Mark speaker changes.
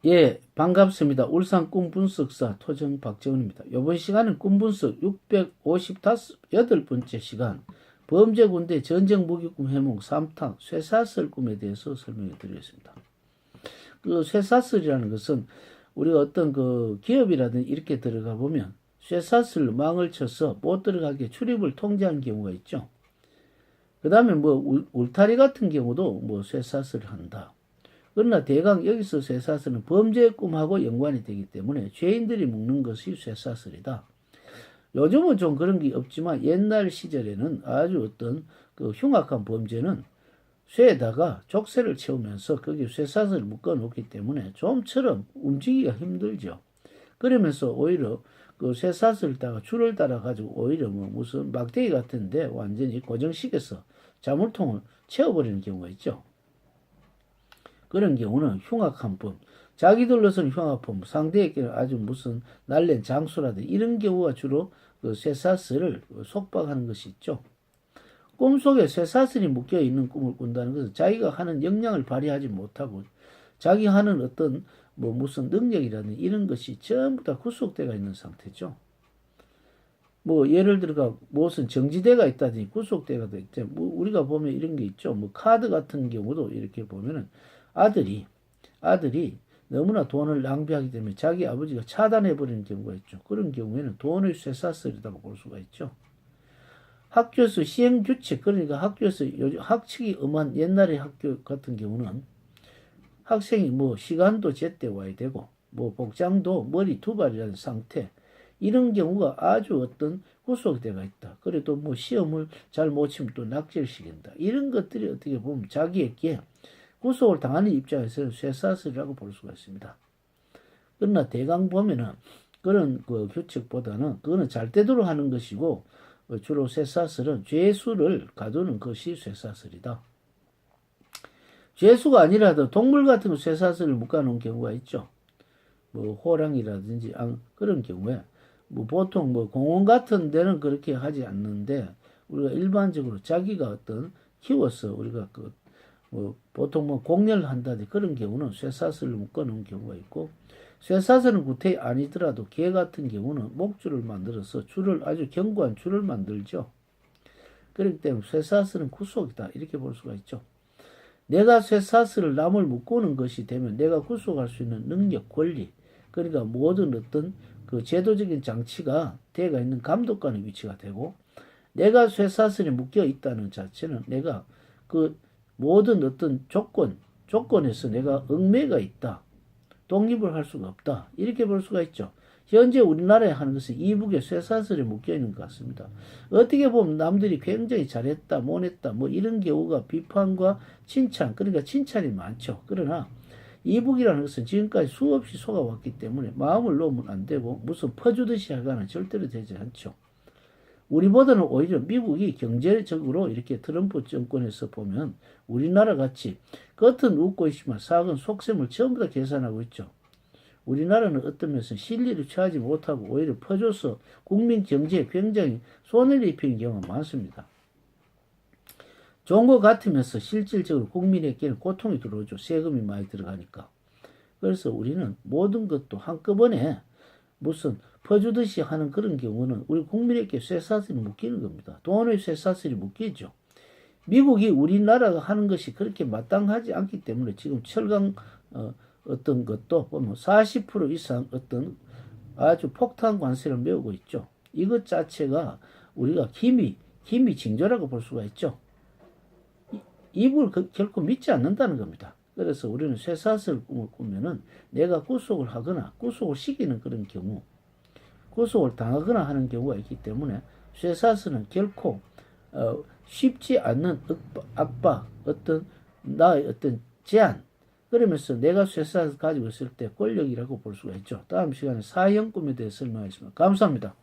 Speaker 1: 예, 반갑습니다. 울산 꿈분석사 토정 박정훈입니다. 이번 시간은 꿈분석 658번째 시간 범죄 군대 전쟁 무기꿈 해몽 3탕 쇠사슬 꿈에 대해서 설명해 드리겠습니다. 그 쇠사슬이라는 것은 우리가 어떤 그 기업이라든지 이렇게 들어가 보면 쇠사슬로 망을 쳐서 못 들어가게 출입을 통제하는 경우가 있죠. 그 다음에 뭐 울타리 같은 경우도 뭐 쇠사슬을 한다. 그러나 대강 여기서 쇠사슬은 범죄의 꿈하고 연관이 되기 때문에 죄인들이 묶는 것이 쇠사슬이다. 요즘은 좀 그런 게 없지만 옛날 시절에는 아주 어떤 그 흉악한 범죄는 쇠에다가 족쇄를 채우면서 거기 쇠사슬을 묶어 놓기 때문에 좀처럼 움직이기가 힘들죠. 그러면서 오히려 그 쇠사슬다가 줄을 따라 가지고 오히려 뭐 무슨 막대기 같은데 완전히 고정시켜서 자물통을 채워버리는 경우가 있죠. 그런 경우는 흉악한 범, 자기들로서는 흉악범, 상대에게는 아주 무슨 날랜 장수라든지 이런 경우가 주로 그 쇠사슬을 속박하는 것이 있죠. 꿈속에 쇠사슬이 묶여있는 꿈을 꾼다는 것은 자기가 하는 역량을 발휘하지 못하고 자기 하는 어떤 뭐 무슨 능력이라든지 이런 것이 전부 다 구속되어 있는 상태죠. 뭐 예를 들어가 무슨 정지대가 있다든지 구속대가 있죠. 뭐 우리가 보면 이런 게 있죠. 뭐 카드 같은 경우도 이렇게 보면은 아들이 너무나 돈을 낭비하기 때문에 자기 아버지가 차단해버리는 경우가 있죠. 그런 경우에는 돈의 쇠사슬이라고 볼 수가 있죠. 학교에서 시행규칙, 그러니까 학교에서 요즘 학칙이 엄한 옛날의 학교 같은 경우는 학생이 뭐 시간도 제때 와야 되고 뭐 복장도 머리 두발이라는 상태, 이런 경우가 아주 어떤 구속대가 있다. 그래도 뭐 시험을 잘 못 치면 또 낙제를 시킨다. 이런 것들이 어떻게 보면 자기에게 구속을 당하는 입장에서는 쇠사슬이라고 볼 수가 있습니다. 그러나 대강 보면은 그런 그 규칙보다는 그거는 잘때도록 하는 것이고 주로 쇠사슬은 죄수를 가두는 것이 쇠사슬이다. 죄수가 아니라도 동물 같은 거 쇠사슬을 묶어놓은 경우가 있죠. 뭐 호랑이라든지 그런 경우에 뭐 보통 뭐 공원 같은 데는 그렇게 하지 않는데 우리가 일반적으로 자기가 어떤 키워서 우리가 그 뭐 보통 뭐 공연을 한다든지 그런 경우는 쇠사슬을 묶어놓은 경우가 있고, 쇠사슬은 구태이 아니더라도 개 같은 경우는 목줄을 만들어서 줄을 아주 견고한 줄을 만들죠. 그렇기 때문에 쇠사슬은 구속이다 이렇게 볼 수가 있죠. 내가 쇠사슬을 남을 묶고는 것이 되면 내가 구속할 수 있는 능력, 권리, 그러니까 모든 어떤 그 제도적인 장치가 되어 있는 감독관의 위치가 되고, 내가 쇠사슬에 묶여 있다는 자체는 내가 그 모든 어떤 조건에서 내가 얽매가 있다. 독립을 할 수가 없다. 이렇게 볼 수가 있죠. 현재 우리나라에 하는 것은 이북에 쇠사슬에 묶여있는 것 같습니다. 어떻게 보면 남들이 굉장히 잘했다, 못했다, 뭐 이런 경우가 비판과 칭찬, 그러니까 칭찬이 많죠. 그러나 이북이라는 것은 지금까지 수없이 속아왔기 때문에 마음을 놓으면 안 되고 무슨 퍼주듯이 하거나 절대로 되지 않죠. 우리보다는 오히려 미국이 경제적으로 이렇게 트럼프 정권에서 보면 우리나라 같이 겉은 웃고 있지만 sak은 속셈을 전부 다 계산하고 있죠. 우리나라는 어떤 면에서 실리를 취하지 못하고 오히려 퍼줘서 국민 경제에 굉장히 손해를 입히는 경우가 많습니다. 좋은 것 같으면서 실질적으로 국민에게는 고통이 들어오죠. 세금이 많이 들어가니까. 그래서 우리는 모든 것도 한꺼번에 무슨 퍼주듯이 하는 그런 경우는 우리 국민에게 쇠사슬이 묶이는 겁니다. 돈의 쇠사슬이 묶이죠. 미국이 우리나라가 하는 것이 그렇게 마땅하지 않기 때문에 지금 철강 어떤 것도 보면 40% 이상 어떤 아주 폭탄 관세를 메우고 있죠. 이것 자체가 우리가 기미 징조라고 볼 수가 있죠. 이걸 결코 믿지 않는다는 겁니다. 그래서 우리는 쇠사슬 꿈을 꾸면은 내가 구속을 하거나 구속을 시키는 그런 경우, 구속을 당하거나 하는 경우가 있기 때문에 쇠사슬은 결코 쉽지 않는 압박, 어떤 나의 어떤 제한, 그러면서 내가 쇠사슬 가지고 있을 때 권력이라고 볼 수가 있죠. 다음 시간에 사형 꿈에 대해 설명하겠습니다. 감사합니다.